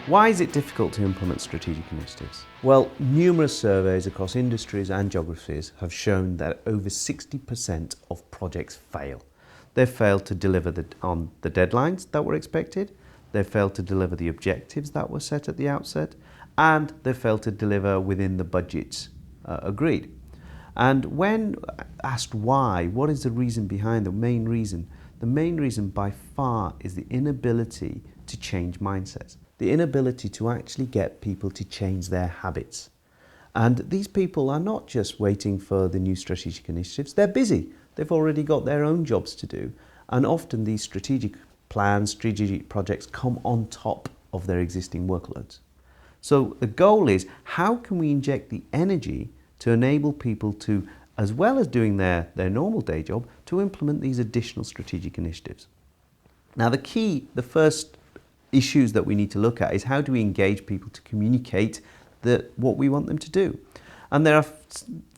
Why is it difficult to implement strategic initiatives? Well, numerous surveys across industries and geographies have shown that over 60% of projects fail. They fail to deliver on the deadlines that were expected, they fail to deliver the objectives that were set at the outset, and they fail to deliver within the budgets agreed. And when asked why, what is the reason behind the main reason? The main reason by far is the inability to change mindsets. The inability to actually get people to change their habits. And these people are not just waiting for the new strategic initiatives, they're busy. They've already got their own jobs to do. And often these strategic plans, strategic projects come on top of their existing workloads. So the goal is, how can we inject the energy to enable people to, as well as doing their normal day job, to implement these additional strategic initiatives? Now the first issues that we need to look at is, how do we engage people to communicate what we want them to do? And there are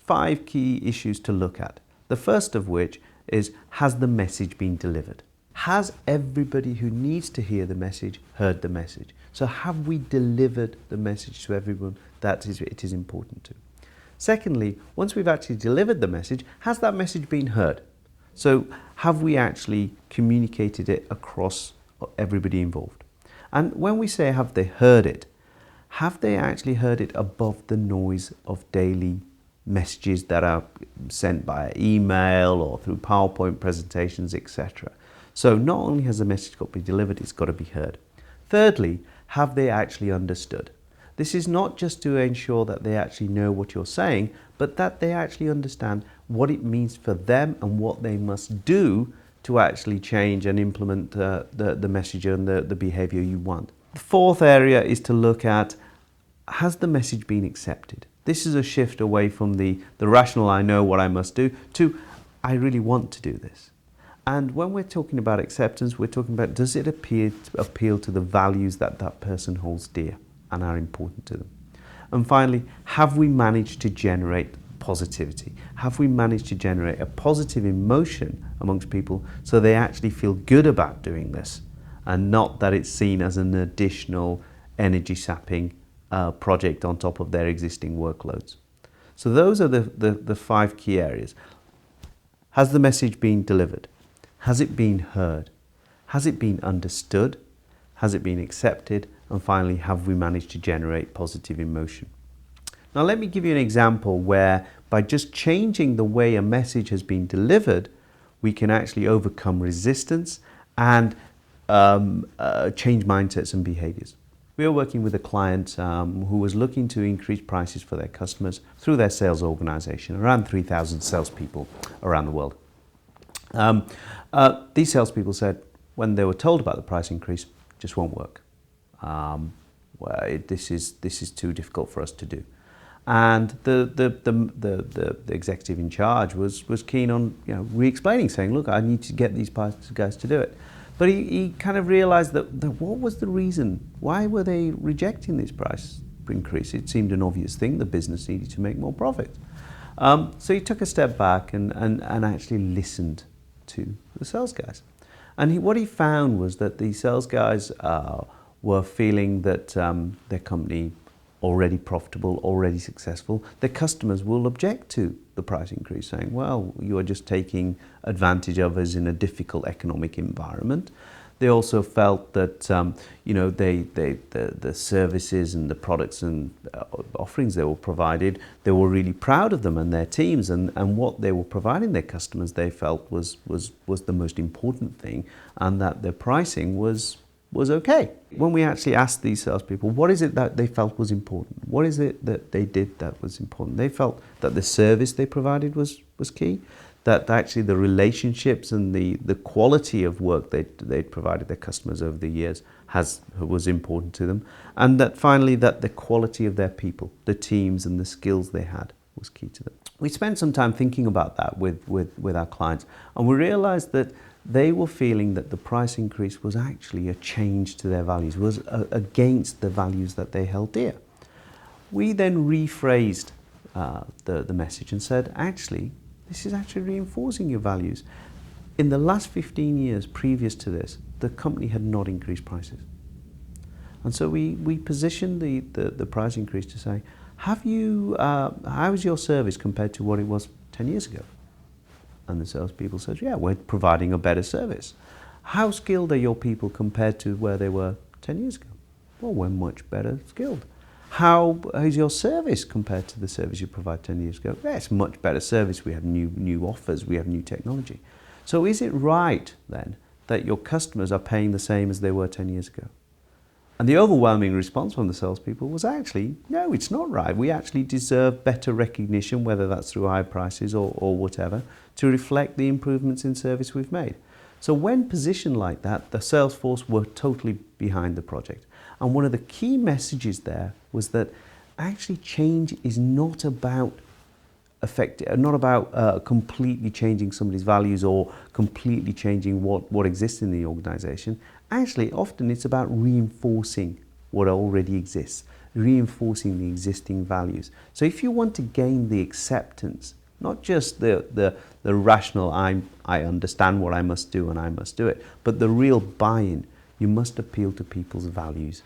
5 key issues to look at. The first of which is, has the message been delivered? Has everybody who needs to hear the message heard the message? So have we delivered the message to everyone that it is important to? Secondly, once we've actually delivered the message, has that message been heard? So have we actually communicated it across everybody involved? And when we say have they heard it, have they actually heard it above the noise of daily messages that are sent by email or through PowerPoint presentations, etc.? So not only has the message got to be delivered, it's got to be heard. Thirdly, have they actually understood? This is not just to ensure that they actually know what you're saying, but that they actually understand what it means for them and what they must do to actually change and implement the message and the behavior you want. The fourth area is to look at, has the message been accepted? This is a shift away from the rational, I know what I must do, to I really want to do this. And when we're talking about acceptance, we're talking about, does it appeal to the values that that person holds dear and are important to them? And finally, have we managed to generate positivity? Have we managed to generate a positive emotion amongst people so they actually feel good about doing this, and not that it's seen as an additional energy sapping project on top of their existing workloads? So those are the 5 key areas. Has the message been delivered? Has it been heard? Has it been understood? Has it been accepted? And finally, have we managed to generate positive emotion? Now let me give you an example where, by just changing the way a message has been delivered, we can actually overcome resistance and change mindsets and behaviors. We are working with a client who was looking to increase prices for their customers through their sales organization, around 3,000 salespeople around the world. These salespeople said, when they were told about the price increase, just won't work. This is too difficult for us to do. And the executive in charge was keen on re-explaining, saying, look, I need to get these guys to do it. But he kind of realized that what was the reason? Why were they rejecting this price increase? It seemed an obvious thing. The business needed to make more profit. So he took a step back and actually listened to the sales guys. And what he found was that the sales guys were feeling that their company already profitable, already successful. Their customers will object to the price increase, saying, well, you are just taking advantage of us in a difficult economic environment. They also felt that the services and the products and offerings they were provided, they were really proud of them and their teams, and what they were providing their customers they felt was the most important thing, and that their pricing was okay. When we actually asked these salespeople, what is it that they felt was important? What is it that they did that was important? They felt that the service they provided was key, that actually the relationships and the quality of work they'd provided their customers over the years was important to them, and that finally that the quality of their people, the teams and the skills they had was key to them. We spent some time thinking about that with our clients, and we realized that they were feeling that the price increase was actually a change to their values, was against the values that they held dear. We then rephrased the message and said, actually, this is actually reinforcing your values. In the last 15 years previous to this, the company had not increased prices. And so we positioned the price increase to say, how is your service compared to what it was 10 years ago? And the salespeople said, yeah, we're providing a better service. How skilled are your people compared to where they were 10 years ago? Well, we're much better skilled. How is your service compared to the service you provided 10 years ago? Yeah, it's much better service. We have new offers, we have new technology. So is it right then that your customers are paying the same as they were 10 years ago? And the overwhelming response from the salespeople was actually, no, it's not right. We actually deserve better recognition, whether that's through high prices or whatever, to reflect the improvements in service we've made. So when positioned like that, the sales force were totally behind the project. And one of the key messages there was that actually change is not about completely changing somebody's values or completely changing what exists in the organization. Actually, often it's about reinforcing what already exists, reinforcing the existing values. So if you want to gain the acceptance, not just the rational, I understand what I must do and I must do it, but the real buy-in, you must appeal to people's values.